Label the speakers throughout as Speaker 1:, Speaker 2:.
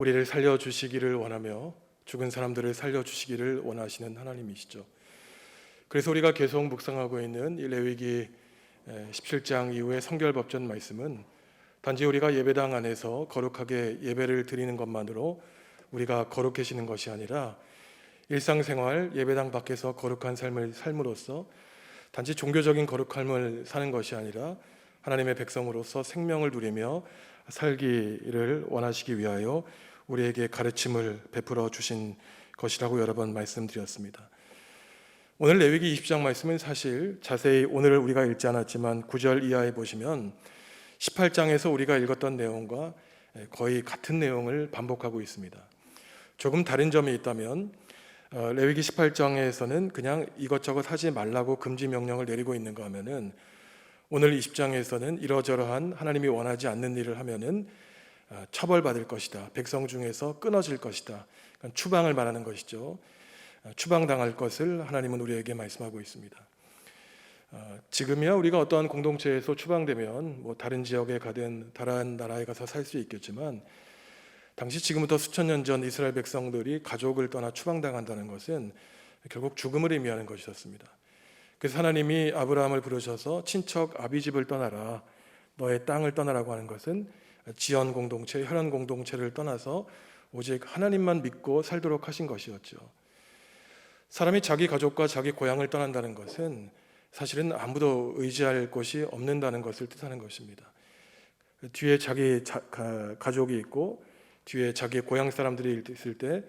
Speaker 1: 우리를 살려주시기를 원하며 죽은 사람들을 살려주시기를 원하시는 하나님이시죠. 그래서 우리가 계속 묵상하고 있는 이 레위기 17장 이후의 성결법전 말씀은 단지 우리가 예배당 안에서 거룩하게 예배를 드리는 것만으로 우리가 거룩해지는 것이 아니라 일상생활 예배당 밖에서 거룩한 삶을 삶으로써 단지 종교적인 거룩함을 사는 것이 아니라 하나님의 백성으로서 생명을 누리며 살기를 원하시기 위하여 우리에게 가르침을 베풀어 주신 것이라고 여러 번 말씀드렸습니다. 오늘 레위기 20장 말씀은 사실 자세히 오늘 우리가 읽지 않았지만 9절 이하에 보시면 18장에서 우리가 읽었던 내용과 거의 같은 내용을 반복하고 있습니다. 조금 다른 점이 있다면 레위기 18장에서는 그냥 이것저것 하지 말라고 금지 명령을 내리고 있는가 하면은 오늘 20장에서는 이러저러한 하나님이 원하지 않는 일을 하면은 처벌받을 것이다. 백성 중에서 끊어질 것이다. 그러니까 추방을 말하는 것이죠. 추방당할 것을 하나님은 우리에게 말씀하고 있습니다. 지금이야 우리가 어떠한 공동체에서 추방되면 뭐 다른 지역에 가든 다른 나라에 가서 살 수 있겠지만 당시 지금부터 수천 년 전 이스라엘 백성들이 가족을 떠나 추방당한다는 것은 결국 죽음을 의미하는 것이었습니다. 그래서 하나님이 아브라함을 부르셔서 친척 아비집을 떠나라, 너의 땅을 떠나라고 하는 것은 지연 공동체, 혈연 공동체를 떠나서 오직 하나님만 믿고 살도록 하신 것이었죠. 사람이 자기 가족과 자기 고향을 떠난다는 것은 사실은 아무도 의지할 곳이 없는다는 것을 뜻하는 것입니다. 뒤에 자기 가족이 있고 뒤에 자기의 고향 사람들이 있을 때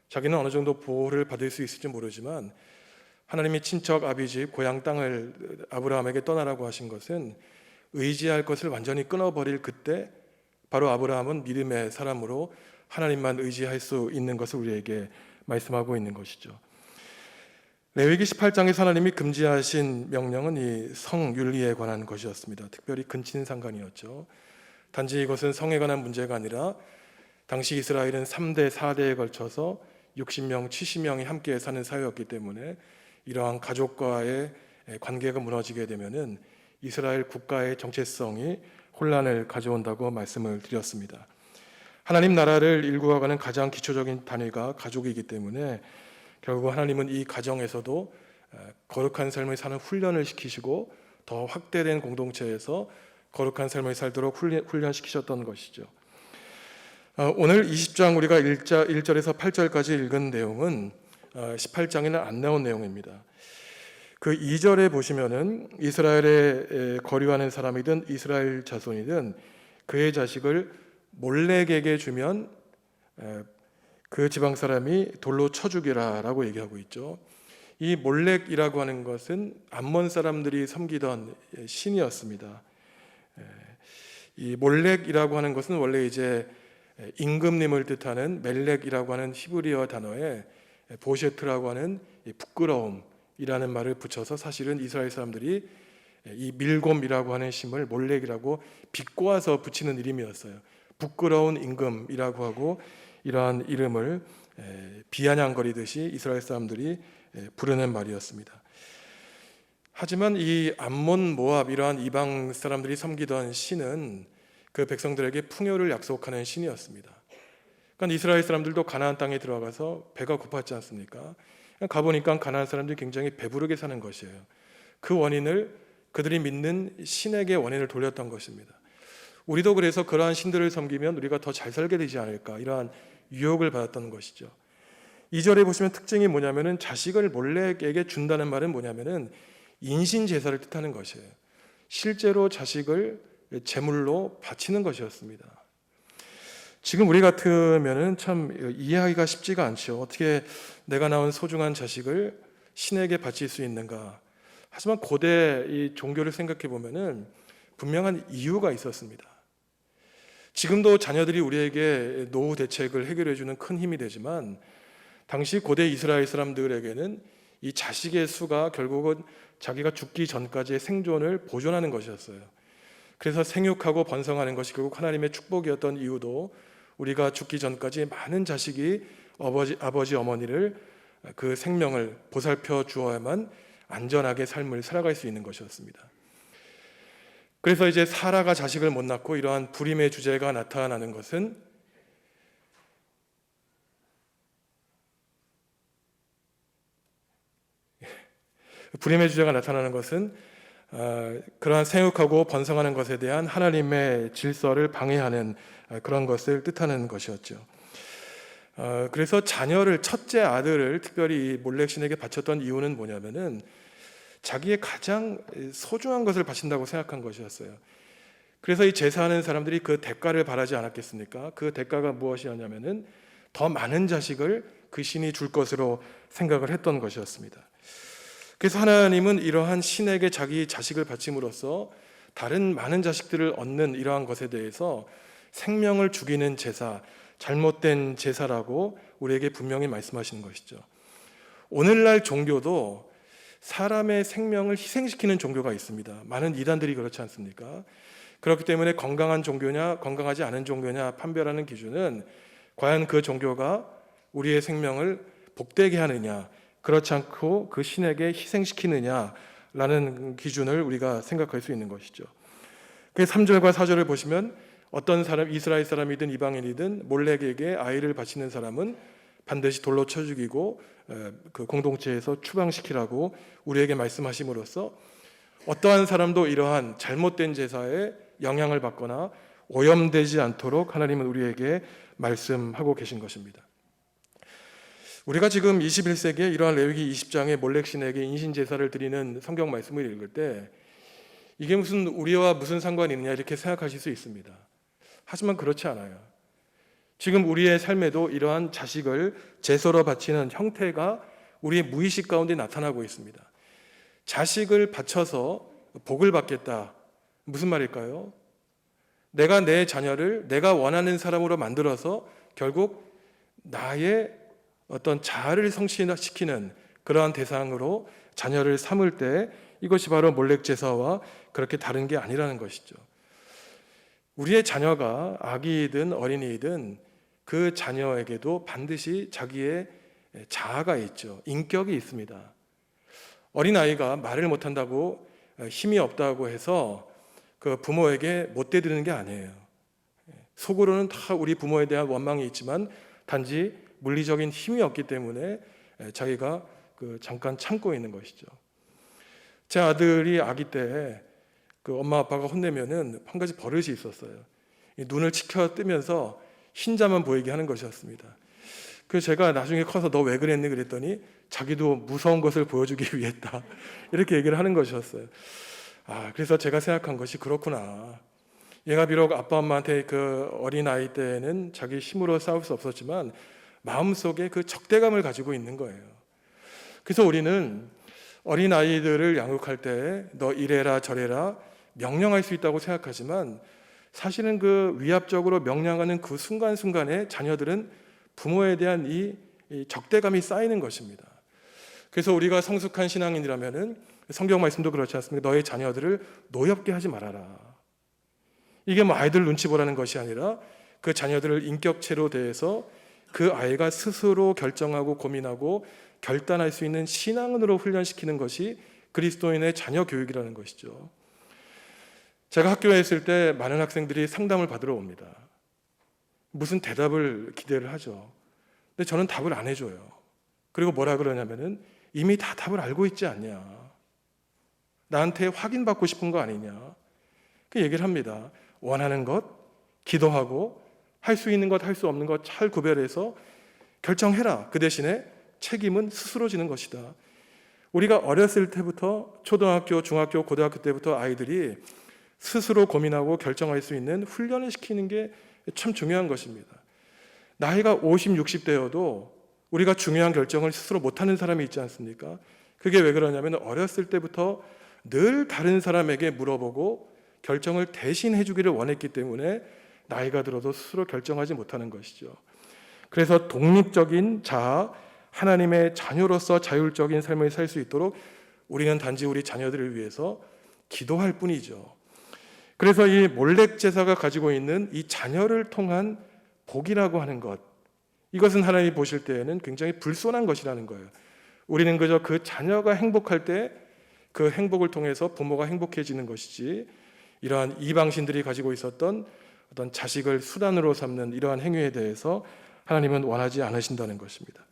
Speaker 1: 자기는 어느 정도 보호를 받을 수 있을지 모르지만 하나님이 친척 아비집 고향 땅을 아브라함에게 떠나라고 하신 것은 의지할 것을 완전히 끊어버릴 그때 바로 아브라함은 믿음의 사람으로 하나님만 의지할 수 있는 것을 우리에게 말씀하고 있는 것이죠. 레위기 18장에서 하나님이 금지하신 명령은 이 성윤리에 관한 것이었습니다. 특별히 근친상간이었죠. 단지 이것은 성에 관한 문제가 아니라 당시 이스라엘은 3대, 4대에 걸쳐서 60명, 70명이 함께 사는 사회였기 때문에 이러한 가족과의 관계가 무너지게 되면은 이스라엘 국가의 정체성이 혼란을 가져온다고 말씀을 드렸습니다. 하나님 나라를 일구어가는 가장 기초적인 단위가 가족이기 때문에 결국 하나님은 이 가정에서도 거룩한 삶을 사는 훈련을 시키시고 더 확대된 공동체에서 거룩한 삶을 살도록 훈련시키셨던 것이죠. 오늘 20장 우리가 1절에서 8절까지 읽은 내용은 18장에는 안 나온 내용입니다. 그 2절에 보시면은 이스라엘에 거류하는 사람이든 이스라엘 자손이든 그의 자식을 몰렉에게 주면 그 지방 사람이 돌로 쳐 죽이라 라고 얘기하고 있죠. 이 몰렉이라고 하는 것은 암몬 사람들이 섬기던 신이었습니다. 이 몰렉이라고 하는 것은 원래 이제 임금님을 뜻하는 멜렉이라고 하는 히브리어 단어에 보셰트라고 하는 부끄러움이라는 말을 붙여서 사실은 이스라엘 사람들이 이 밀곰이라고 하는 심을 몰렉이라고 비꼬아서 붙이는 이름이었어요. 부끄러운 임금이라고 하고 이러한 이름을 비아냥거리듯이 이스라엘 사람들이 부르는 말이었습니다. 하지만 이 암몬, 모압 이러한 이방 사람들이 섬기던 신은 그 백성들에게 풍요를 약속하는 신이었습니다. 그러니까 이스라엘 사람들도 가나안 땅에 들어가서 배가 고팠지 않습니까? 가보니까 가나안 사람들이 굉장히 배부르게 사는 것이에요. 그 원인을 그들이 믿는 신에게 원인을 돌렸던 것입니다. 우리도 그래서 그러한 신들을 섬기면 우리가 더 잘 살게 되지 않을까 이러한 유혹을 받았던 것이죠. 2절에 보시면 특징이 뭐냐면은 자식을 몰렉에게 준다는 말은 뭐냐면은 인신 제사를 뜻하는 것이에요. 실제로 자식을 제물로 바치는 것이었습니다. 지금 우리 같으면은 참 이해하기가 쉽지가 않죠. 어떻게 내가 낳은 소중한 자식을 신에게 바칠 수 있는가? 하지만 고대 이 종교를 생각해 보면은 분명한 이유가 있었습니다. 지금도 자녀들이 우리에게 노후 대책을 해결해 주는 큰 힘이 되지만 당시 고대 이스라엘 사람들에게는 이 자식의 수가 결국은 자기가 죽기 전까지의 생존을 보존하는 것이었어요. 그래서 생육하고 번성하는 것이 결국 하나님의 축복이었던 이유도 우리가 죽기 전까지 많은 자식이 아버지 어머니를 그 생명을 보살펴 주어야만 안전하게 삶을 살아갈 수 있는 것이었습니다. 그래서 이제 사라가 자식을 못 낳고 이러한 불임의 주제가 나타나는 것은 불임의 주제가 나타나는 것은 그러한 생육하고 번성하는 것에 대한 하나님의 질서를 방해하는 그런 것을 뜻하는 것이었죠. 그래서 자녀를, 첫째 아들을 특별히 몰렉신에게 바쳤던 이유는 뭐냐면은 자기의 가장 소중한 것을 바친다고 생각한 것이었어요. 그래서 이 제사하는 사람들이 그 대가를 바라지 않았겠습니까? 그 대가가 무엇이었냐면은 더 많은 자식을 그 신이 줄 것으로 생각을 했던 것이었습니다. 그래서 하나님은 이러한 신에게 자기 자식을 바침으로써 다른 많은 자식들을 얻는 이러한 것에 대해서 생명을 죽이는 제사, 잘못된 제사라고 우리에게 분명히 말씀하시는 것이죠. 오늘날 종교도 사람의 생명을 희생시키는 종교가 있습니다. 많은 이단들이 그렇지 않습니까? 그렇기 때문에 건강한 종교냐 건강하지 않은 종교냐 판별하는 기준은 과연 그 종교가 우리의 생명을 복되게 하느냐, 그렇지 않고 그 신에게 희생시키느냐라는 기준을 우리가 생각할 수 있는 것이죠. 그 3절과 4절을 보시면 어떤 사람, 이스라엘 사람이든 이방인이든 몰렉에게 아이를 바치는 사람은 반드시 돌로 쳐 죽이고 그 공동체에서 추방시키라고 우리에게 말씀하심으로써 어떠한 사람도 이러한 잘못된 제사에 영향을 받거나 오염되지 않도록 하나님은 우리에게 말씀하고 계신 것입니다. 우리가 지금 21세기에 이러한 레위기 20장의 몰렉신에게 인신제사를 드리는 성경 말씀을 읽을 때 이게 무슨 우리와 무슨 상관이 있느냐 이렇게 생각하실 수 있습니다. 하지만 그렇지 않아요. 지금 우리의 삶에도 이러한 자식을 제사로 바치는 형태가 우리의 무의식 가운데 나타나고 있습니다. 자식을 바쳐서 복을 받겠다. 무슨 말일까요? 내가 내 자녀를 내가 원하는 사람으로 만들어서 결국 나의 어떤 자아를 성취시키는 그러한 대상으로 자녀를 삼을 때 이것이 바로 몰렉 제사와 그렇게 다른 게 아니라는 것이죠. 우리의 자녀가 아기이든 어린이이든 그 자녀에게도 반드시 자기의 자아가 있죠. 인격이 있습니다. 어린아이가 말을 못한다고 힘이 없다고 해서 그 부모에게 못 대드리는 게 아니에요. 속으로는 다 우리 부모에 대한 원망이 있지만 단지 물리적인 힘이 없기 때문에 자기가 잠깐 참고 있는 것이죠. 제 아들이 아기 때 그 엄마 아빠가 혼내면은 한 가지 버릇이 있었어요. 눈을 치켜 뜨면서 흰자만 보이게 하는 것이었습니다. 그래서 제가 나중에 커서 너 왜 그랬니 그랬더니 자기도 무서운 것을 보여주기 위했다 이렇게 얘기를 하는 것이었어요. 그래서 제가 생각한 것이 그렇구나. 얘가 비록 아빠 엄마한테 그 어린 아이 때는 자기 힘으로 싸울 수 없었지만 마음속에 그 적대감을 가지고 있는 거예요. 그래서 우리는 어린 아이들을 양육할 때 너 이래라 저래라 명령할 수 있다고 생각하지만 사실은 그 위압적으로 명령하는 그 순간순간에 자녀들은 부모에 대한 이 적대감이 쌓이는 것입니다. 그래서 우리가 성숙한 신앙인이라면은 성경 말씀도 그렇지 않습니까? 너의 자녀들을 노엽게 하지 말아라. 이게 뭐 아이들 눈치 보라는 것이 아니라 그 자녀들을 인격체로 대해서 그 아이가 스스로 결정하고 고민하고 결단할 수 있는 신앙으로 훈련시키는 것이 그리스도인의 자녀 교육이라는 것이죠. 제가 학교에 있을 때 많은 학생들이 상담을 받으러 옵니다. 무슨 대답을 기대를 하죠. 근데 저는 답을 안 해줘요. 그리고 뭐라 그러냐면은 이미 다 답을 알고 있지 않냐. 나한테 확인받고 싶은 거 아니냐. 그 얘기를 합니다. 원하는 것, 기도하고 할 수 있는 것, 할 수 없는 것 잘 구별해서 결정해라. 그 대신에 책임은 스스로 지는 것이다. 우리가 어렸을 때부터 초등학교, 중학교, 고등학교 때부터 아이들이 스스로 고민하고 결정할 수 있는 훈련을 시키는 게 참 중요한 것입니다. 나이가 50, 60대여도 우리가 중요한 결정을 스스로 못하는 사람이 있지 않습니까? 그게 왜 그러냐면 어렸을 때부터 늘 다른 사람에게 물어보고 결정을 대신 해주기를 원했기 때문에 나이가 들어도 스스로 결정하지 못하는 것이죠. 그래서 독립적인 자아, 하나님의 자녀로서 자율적인 삶을 살 수 있도록 우리는 단지 우리 자녀들을 위해서 기도할 뿐이죠. 그래서 이 몰렉 제사가 가지고 있는 이 자녀를 통한 복이라고 하는 것, 이것은 하나님이 보실 때에는 굉장히 불손한 것이라는 거예요. 우리는 그저 그 자녀가 행복할 때 그 행복을 통해서 부모가 행복해지는 것이지 이러한 이방신들이 가지고 있었던 어떤 자식을 수단으로 삼는 이러한 행위에 대해서 하나님은 원하지 않으신다는 것입니다.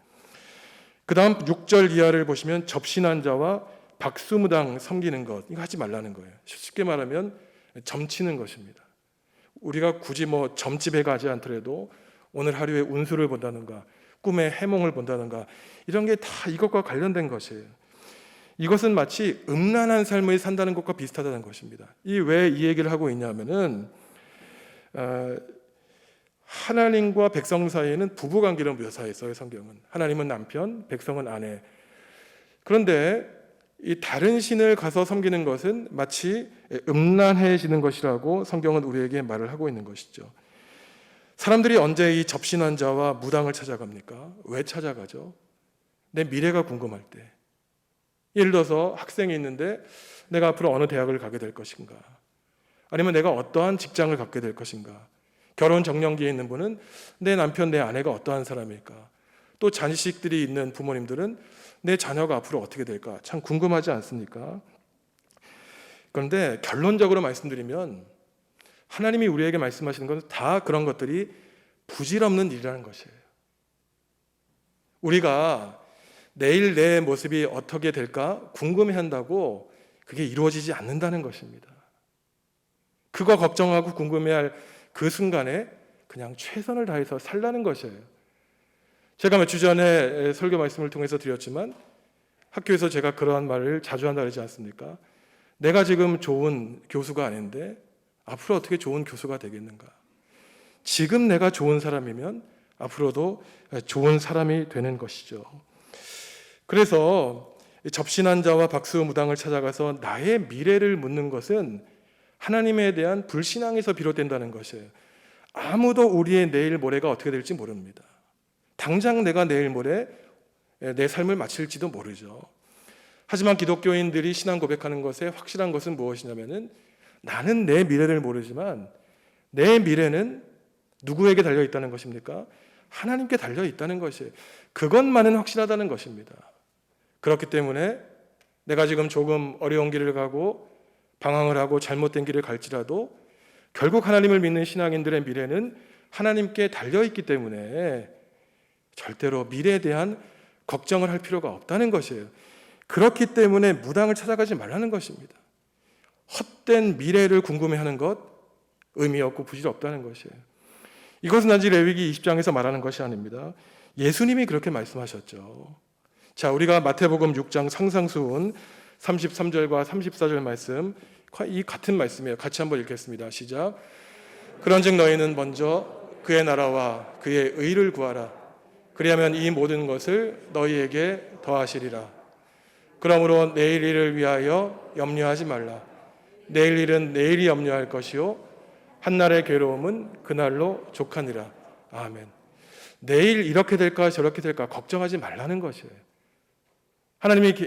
Speaker 1: 그 다음 6절 이하를 보시면 접신한 자와 박수무당 섬기는 것, 이거 하지 말라는 거예요. 쉽게 말하면 점치는 것입니다. 우리가 굳이 점집에 가지 않더라도 오늘 하루의 운수를 본다든가 꿈의 해몽을 본다든가 이런 게 다 이것과 관련된 것이에요. 이것은 마치 음란한 삶을 산다는 것과 비슷하다는 것입니다. 왜 이 얘기를 하고 있냐면은 하나님과 백성 사이에는 부부관계를 묘사했어요. 성경은 하나님은 남편, 백성은 아내. 그런데 이 다른 신을 가서 섬기는 것은 마치 음란해지는 것이라고 성경은 우리에게 말을 하고 있는 것이죠. 사람들이 언제 이 접신환자와 무당을 찾아갑니까? 왜 찾아가죠? 내 미래가 궁금할 때. 예를 들어서 학생이 있는데 내가 앞으로 어느 대학을 가게 될 것인가, 아니면 내가 어떠한 직장을 갖게 될 것인가, 결혼 정년기에 있는 분은 내 남편, 내 아내가 어떠한 사람일까, 또 자식들이 있는 부모님들은 내 자녀가 앞으로 어떻게 될까 참 궁금하지 않습니까? 그런데 결론적으로 말씀드리면 하나님이 우리에게 말씀하시는 것은 다 그런 것들이 부질없는 일이라는 것이에요. 우리가 내일 내 모습이 어떻게 될까 궁금해한다고 그게 이루어지지 않는다는 것입니다. 그거 걱정하고 궁금해할 그 순간에 그냥 최선을 다해서 살라는 것이에요. 제가 몇 주 전에 설교 말씀을 통해서 드렸지만 학교에서 제가 그러한 말을 자주 한다 그러지 않습니까? 내가 지금 좋은 교수가 아닌데 앞으로 어떻게 좋은 교수가 되겠는가? 지금 내가 좋은 사람이면 앞으로도 좋은 사람이 되는 것이죠. 그래서 접신환자와 박수무당을 찾아가서 나의 미래를 묻는 것은 하나님에 대한 불신앙에서 비롯된다는 것이에요. 아무도 우리의 내일 모레가 어떻게 될지 모릅니다. 당장 내가 내일 모레 내 삶을 마칠지도 모르죠. 하지만 기독교인들이 신앙 고백하는 것에 확실한 것은 무엇이냐면은 나는 내 미래를 모르지만 내 미래는 누구에게 달려 있다는 것입니까? 하나님께 달려 있다는 것이에요. 그것만은 확실하다는 것입니다. 그렇기 때문에 내가 지금 조금 어려운 길을 가고 방황을 하고 잘못된 길을 갈지라도 결국 하나님을 믿는 신앙인들의 미래는 하나님께 달려있기 때문에 절대로 미래에 대한 걱정을 할 필요가 없다는 것이에요. 그렇기 때문에 무당을 찾아가지 말라는 것입니다. 헛된 미래를 궁금해하는 것 의미 없고 부질 없다는 것이에요. 이것은 단지 레위기 20장에서 말하는 것이 아닙니다. 예수님이 그렇게 말씀하셨죠. 자, 우리가 마태복음 6장 상상수훈 33절과 34절 말씀, 이 같은 말씀이에요. 같이 한번 읽겠습니다. 시작. 그런즉 너희는 먼저 그의 나라와 그의 의를 구하라. 그리하면 이 모든 것을 너희에게 더하시리라. 그러므로 내일 일을 위하여 염려하지 말라. 내일 일은 내일이 염려할 것이요 한날의 괴로움은 그날로 족하니라. 아멘. 내일 이렇게 될까 저렇게 될까 걱정하지 말라는 것이에요.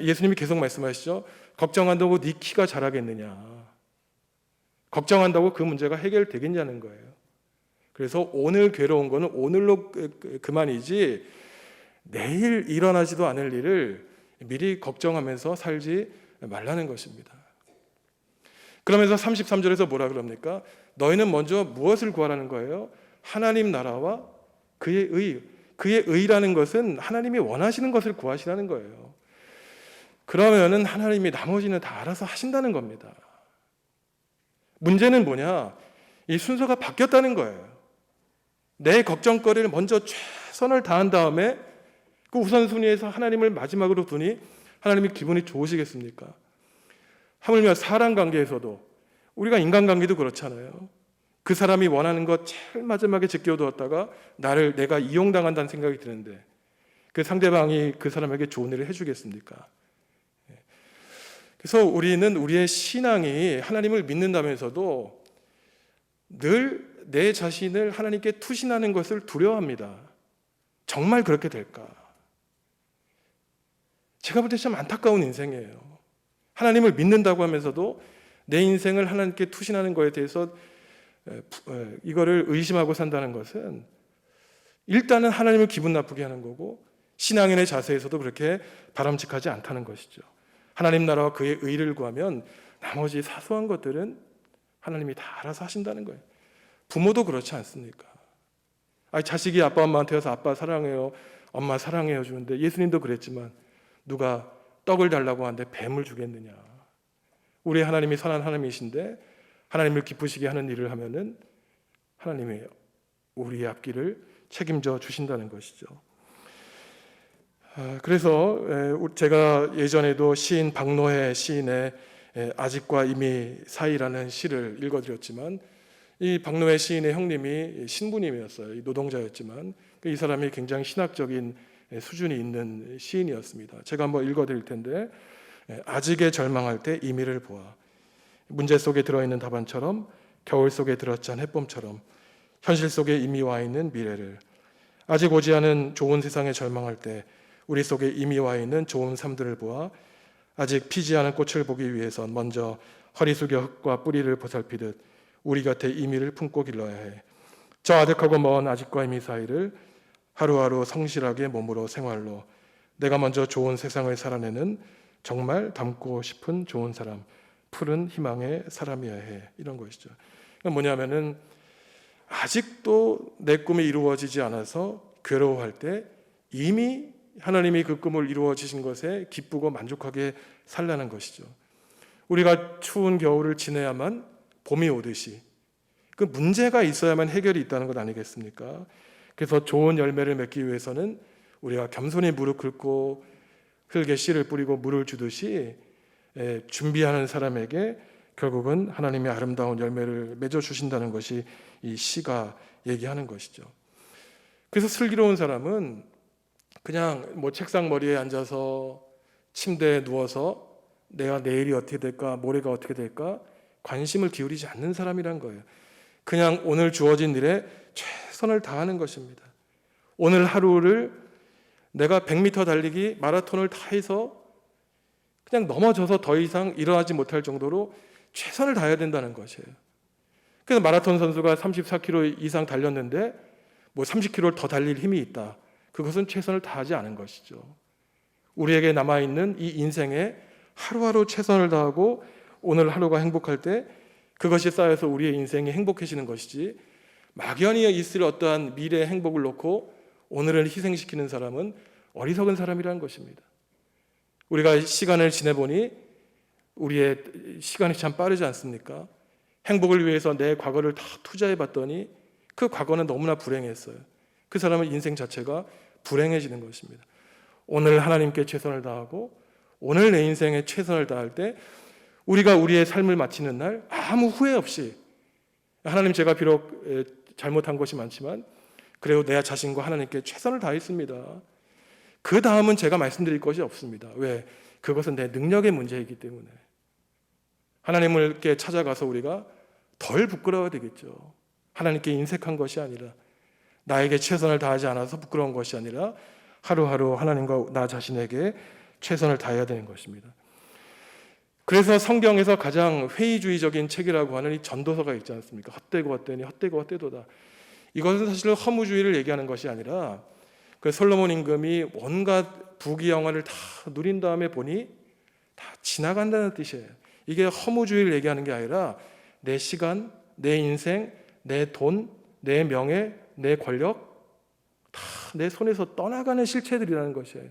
Speaker 1: 예수님이 계속 말씀하시죠. 걱정한다고 네 키가 자라겠느냐, 걱정한다고 그 문제가 해결되겠냐는 거예요. 그래서 오늘 괴로운 거는 오늘로 그만이지 내일 일어나지도 않을 일을 미리 걱정하면서 살지 말라는 것입니다. 그러면서 33절에서 뭐라 그럽니까? 너희는 먼저 무엇을 구하라는 거예요? 하나님 나라와 그의 의. 그의 의라는 것은 하나님이 원하시는 것을 구하시라는 거예요. 그러면은 하나님이 나머지는 다 알아서 하신다는 겁니다. 문제는 뭐냐? 이 순서가 바뀌었다는 거예요. 내 걱정거리를 먼저 최선을 다한 다음에 그 우선순위에서 하나님을 마지막으로 두니 하나님이 기분이 좋으시겠습니까? 하물며 사람 관계에서도, 우리가 인간관계도 그렇잖아요. 그 사람이 원하는 것 제일 마지막에 제껴두었다가 내가 이용당한다는 생각이 드는데 그 상대방이 그 사람에게 좋은 일을 해주겠습니까? 그래서 우리는 우리의 신앙이 하나님을 믿는다면서도 늘 내 자신을 하나님께 투신하는 것을 두려워합니다. 정말 그렇게 될까? 제가 볼 때 참 안타까운 인생이에요. 하나님을 믿는다고 하면서도 내 인생을 하나님께 투신하는 것에 대해서 이거를 의심하고 산다는 것은 일단은 하나님을 기분 나쁘게 하는 거고 신앙인의 자세에서도 그렇게 바람직하지 않다는 것이죠. 하나님 나라와 그의 의를 구하면 나머지 사소한 것들은 하나님이 다 알아서 하신다는 거예요. 부모도 그렇지 않습니까? 자식이 아빠 엄마한테 와서 아빠 사랑해요, 엄마 사랑해요 주는데 예수님도 그랬지만 누가 떡을 달라고 하는데 뱀을 주겠느냐? 우리 하나님이 선한 하나님이신데 하나님을 기쁘시게 하는 일을 하면은 하나님이 우리의 앞길을 책임져 주신다는 것이죠. 그래서 제가 예전에도 시인 박노해 시인의 아직과 이미 사이라는 시를 읽어드렸지만, 이 박노해 시인의 형님이 신부님이었어요. 노동자였지만 이 사람이 굉장히 신학적인 수준이 있는 시인이었습니다. 제가 한번 읽어드릴 텐데, 아직에 절망할 때 이미를 보아. 문제 속에 들어있는 답안처럼, 겨울 속에 들어찬 해봄처럼 현실 속에 이미 와 있는 미래를, 아직 오지 않은 좋은 세상에 절망할 때 우리 속에 이미 와 있는 좋은 삶들을 보아 아직 피지 않은 꽃을 보기 위해선 먼저 허리 숙여 흙과 뿌리를 보살피듯 우리 곁에 이미를 품고 길러야 해. 저 아득하고 먼 아직과 이미 사이를 하루하루 성실하게 몸으로 생활로 내가 먼저 좋은 세상을 살아내는 정말 닮고 싶은 좋은 사람, 푸른 희망의 사람이어야 해. 이런 것이죠. 뭐냐면은 아직도 내 꿈이 이루어지지 않아서 괴로워할 때 이미 하나님이 그 꿈을 이루어 주신 것에 기쁘고 만족하게 살라는 것이죠. 우리가 추운 겨울을 지내야만 봄이 오듯이 그 문제가 있어야만 해결이 있다는 것 아니겠습니까? 그래서 좋은 열매를 맺기 위해서는 우리가 겸손히 무릎 꿇고 흙에 씨를 뿌리고 물을 주듯이 준비하는 사람에게 결국은 하나님의 아름다운 열매를 맺어 주신다는 것이 이 시가 얘기하는 것이죠. 그래서 슬기로운 사람은 그냥 뭐 책상 머리에 앉아서 침대에 누워서 내가 내일이 어떻게 될까, 모레가 어떻게 될까 관심을 기울이지 않는 사람이란 거예요. 그냥 오늘 주어진 일에 최선을 다하는 것입니다. 오늘 하루를 내가 100m 달리기 마라톤을 다 해서 그냥 넘어져서 더 이상 일어나지 못할 정도로 최선을 다해야 된다는 것이에요. 그래서 마라톤 선수가 34km 이상 달렸는데 뭐 30km를 더 달릴 힘이 있다. 그것은 최선을 다하지 않은 것이죠. 우리에게 남아있는 이 인생에 하루하루 최선을 다하고 오늘 하루가 행복할 때 그것이 쌓여서 우리의 인생이 행복해지는 것이지, 막연히 있을 어떠한 미래의 행복을 놓고 오늘을 희생시키는 사람은 어리석은 사람이라는 것입니다. 우리가 시간을 지내보니 우리의 시간이 참 빠르지 않습니까? 행복을 위해서 내 과거를 다 투자해봤더니 그 과거는 너무나 불행했어요. 그 사람은 인생 자체가 불행해지는 것입니다. 오늘 하나님께 최선을 다하고 오늘 내 인생에 최선을 다할 때 우리가 우리의 삶을 마치는 날 아무 후회 없이, 하나님 제가 비록 잘못한 것이 많지만 그래도 내 자신과 하나님께 최선을 다했습니다. 그 다음은 제가 말씀드릴 것이 없습니다. 왜? 그것은 내 능력의 문제이기 때문에. 하나님께 찾아가서 우리가 덜 부끄러워야 되겠죠. 하나님께 인색한 것이 아니라, 나에게 최선을 다하지 않아서 부끄러운 것이 아니라 하루하루 하나님과 나 자신에게 최선을 다해야 되는 것입니다. 그래서 성경에서 가장 회의주의적인 책이라고 하는 이 전도서가 있지 않습니까? 헛되고 헛되니 헛되고 헛되도다. 이것은 사실 허무주의를 얘기하는 것이 아니라 그 솔로몬 임금이 온갖 부귀영화를 다 누린 다음에 보니 다 지나간다는 뜻이에요. 이게 허무주의를 얘기하는 게 아니라 내 시간, 내 인생, 내 돈, 내 명예, 내 권력 다 내 손에서 떠나가는 실체들이라는 것이에요.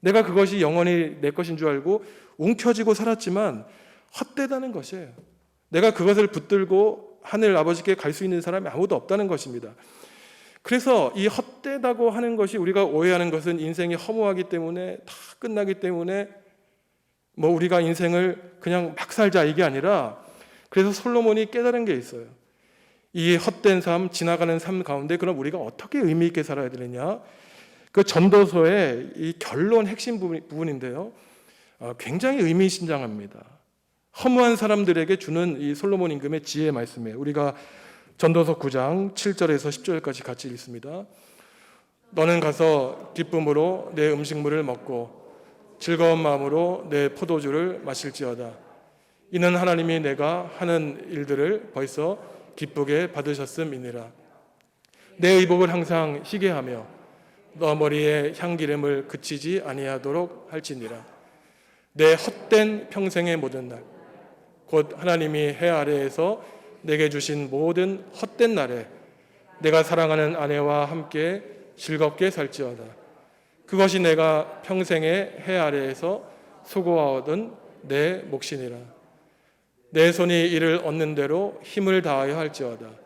Speaker 1: 내가 그것이 영원히 내 것인 줄 알고 움켜쥐고 살았지만 헛되다는 것이에요. 내가 그것을 붙들고 하늘 아버지께 갈 수 있는 사람이 아무도 없다는 것입니다. 그래서 이 헛되다고 하는 것이, 우리가 오해하는 것은 인생이 허무하기 때문에, 다 끝나기 때문에 뭐 우리가 인생을 그냥 막 살자 이게 아니라, 그래서 솔로몬이 깨달은 게 있어요. 이 헛된 삶, 지나가는 삶 가운데 그럼 우리가 어떻게 의미 있게 살아야 되느냐, 그 전도서의 이 결론 핵심 부분인데요, 굉장히 의미심장합니다. 허무한 사람들에게 주는 이 솔로몬 임금의 지혜의 말씀이에요. 우리가 전도서 9장 7절에서 10절까지 같이 읽습니다. 너는 가서 기쁨으로 내 음식물을 먹고 즐거운 마음으로 내 포도주를 마실지어다. 이는 하나님이 내가 하는 일들을 벌써 기쁘게 받으셨음이니라. 내 의복을 항상 희게 하며 너 머리에 향기름을 그치지 아니하도록 할지니라. 내 헛된 평생의 모든 날, 곧 하나님이 해 아래에서 내게 주신 모든 헛된 날에 내가 사랑하는 아내와 함께 즐겁게 살지어다. 그것이 내가 평생의 해 아래에서 수고하거든 내 몫이니라. 내 손이 이를 얻는 대로 힘을 다하여 할지어다.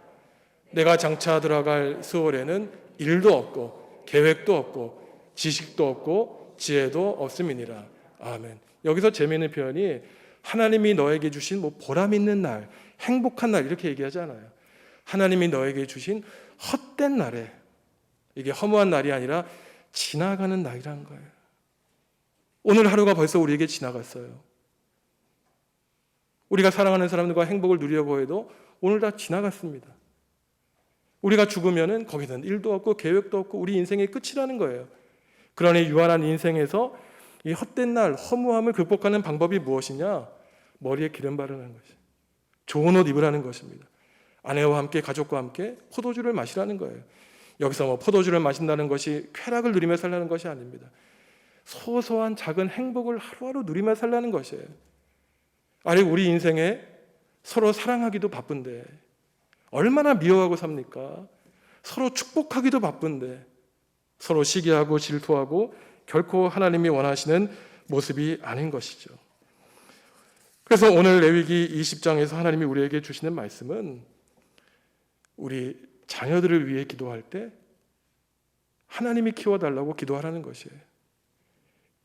Speaker 1: 내가 장차 들어갈 수월에는 일도 없고 계획도 없고 지식도 없고 지혜도 없음이니라. 아멘. 여기서 재미있는 표현이 하나님이 너에게 주신 보람 있는 날, 행복한 날 이렇게 얘기하지 않아요. 하나님이 너에게 주신 헛된 날에, 이게 허무한 날이 아니라 지나가는 날이라는 거예요. 오늘 하루가 벌써 우리에게 지나갔어요. 우리가 사랑하는 사람들과 행복을 누리려고 해도 오늘 다 지나갔습니다. 우리가 죽으면은 거기는 일도 없고 계획도 없고 우리 인생의 끝이라는 거예요. 그러니 유한한 인생에서 이 헛된 날, 허무함을 극복하는 방법이 무엇이냐? 머리에 기름 바르는 것이, 좋은 옷 입으라는 것입니다. 아내와 함께, 가족과 함께 포도주를 마시라는 거예요. 여기서 포도주를 마신다는 것이 쾌락을 누리며 살라는 것이 아닙니다. 소소한 작은 행복을 하루하루 누리며 살라는 것이에요. 아니, 우리 인생에 서로 사랑하기도 바쁜데 얼마나 미워하고 삽니까? 서로 축복하기도 바쁜데 서로 시기하고 질투하고 결코 하나님이 원하시는 모습이 아닌 것이죠. 그래서 오늘 레위기 20장에서 하나님이 우리에게 주시는 말씀은 우리 자녀들을 위해 기도할 때 하나님이 키워달라고 기도하라는 것이에요.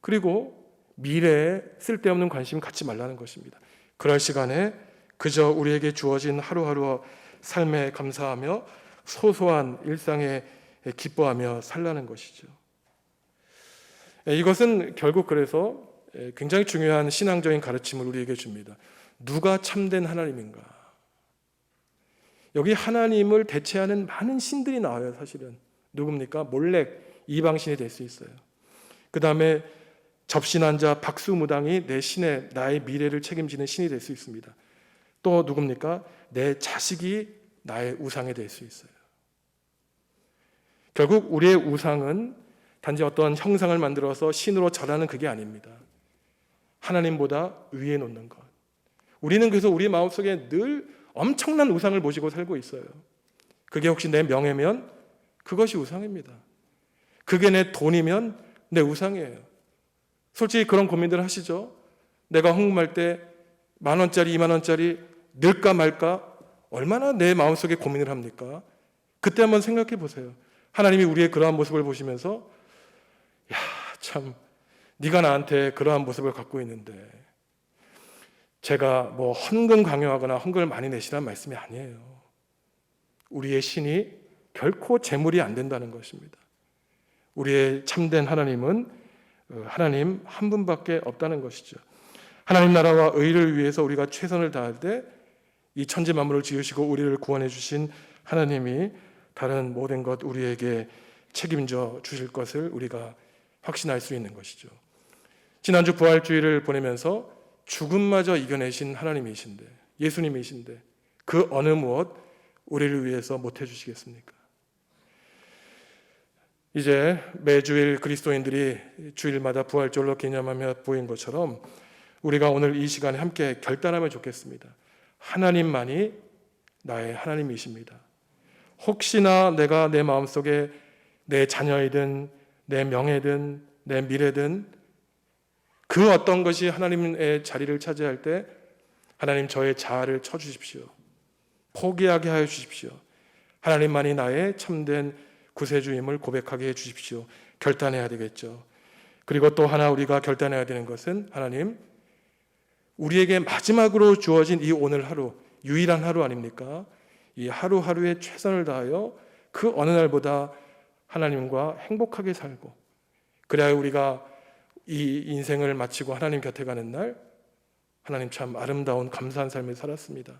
Speaker 1: 그리고 미래에 쓸데없는 관심 갖지 말라는 것입니다. 그럴 시간에 그저 우리에게 주어진 하루하루 삶에 감사하며 소소한 일상에 기뻐하며 살라는 것이죠. 이것은 결국 그래서 굉장히 중요한 신앙적인 가르침을 우리에게 줍니다. 누가 참된 하나님인가? 여기 하나님을 대체하는 많은 신들이 나와요. 사실은 누굽니까? 몰렉, 이방신이 될 수 있어요. 그 다음에 접신한 자 박수무당이 내 신의, 나의 미래를 책임지는 신이 될 수 있습니다. 또 누굽니까? 내 자식이 나의 우상이 될 수 있어요. 결국 우리의 우상은 단지 어떤 형상을 만들어서 신으로 절하는 그게 아닙니다. 하나님보다 위에 놓는 것. 우리는 그래서 우리 마음속에 늘 엄청난 우상을 모시고 살고 있어요. 그게 혹시 내 명예면 그것이 우상입니다. 그게 내 돈이면 내 우상이에요. 솔직히 그런 고민들 하시죠? 내가 헌금할 때 10,000원짜리, 20,000원짜리 늘까 말까 얼마나 내 마음속에 고민을 합니까? 그때 한번 생각해 보세요. 하나님이 우리의 그러한 모습을 보시면서 야, 참 네가 나한테 그러한 모습을 갖고 있는데 제가 헌금 강요하거나 헌금을 많이 내시라는 말씀이 아니에요. 우리의 신이 결코 재물이 안 된다는 것입니다. 우리의 참된 하나님은 하나님 한 분밖에 없다는 것이죠. 하나님 나라와 의를 위해서 우리가 최선을 다할 때 이 천지 만물을 지으시고 우리를 구원해 주신 하나님이 다른 모든 것 우리에게 책임져 주실 것을 우리가 확신할 수 있는 것이죠. 지난주 부활주의를 보내면서 죽음마저 이겨내신 하나님이신데, 예수님이신데 그 어느 무엇 우리를 위해서 못해 주시겠습니까? 이제 매주일 그리스도인들이 주일마다 부활절로 기념하며 보인 것처럼 우리가 오늘 이 시간에 함께 결단하면 좋겠습니다. 하나님만이 나의 하나님이십니다. 혹시나 내가 내 마음속에 내 자녀이든 내 명예든 내 미래든 그 어떤 것이 하나님의 자리를 차지할 때 하나님 저의 자아를 쳐주십시오. 포기하게 하여 주십시오. 하나님만이 나의 참된 구세주임을 고백하게 해 주십시오. 결단해야 되겠죠. 그리고 또 하나 우리가 결단해야 되는 것은 하나님 우리에게 마지막으로 주어진 이 오늘 하루, 유일한 하루 아닙니까? 이 하루하루에 최선을 다하여 그 어느 날보다 하나님과 행복하게 살고 그래야 우리가 이 인생을 마치고 하나님 곁에 가는 날 하나님 참 아름다운 감사한 삶을 살았습니다.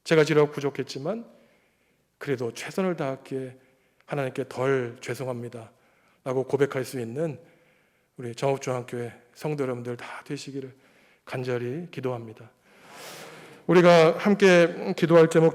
Speaker 1: 제가 지력 부족했지만 그래도 최선을 다하기에 하나님께 덜 죄송합니다 라고 고백할 수 있는 우리 정읍중앙교회 성도 여러분들 다 되시기를 간절히 기도합니다. 우리가 함께 기도할 제목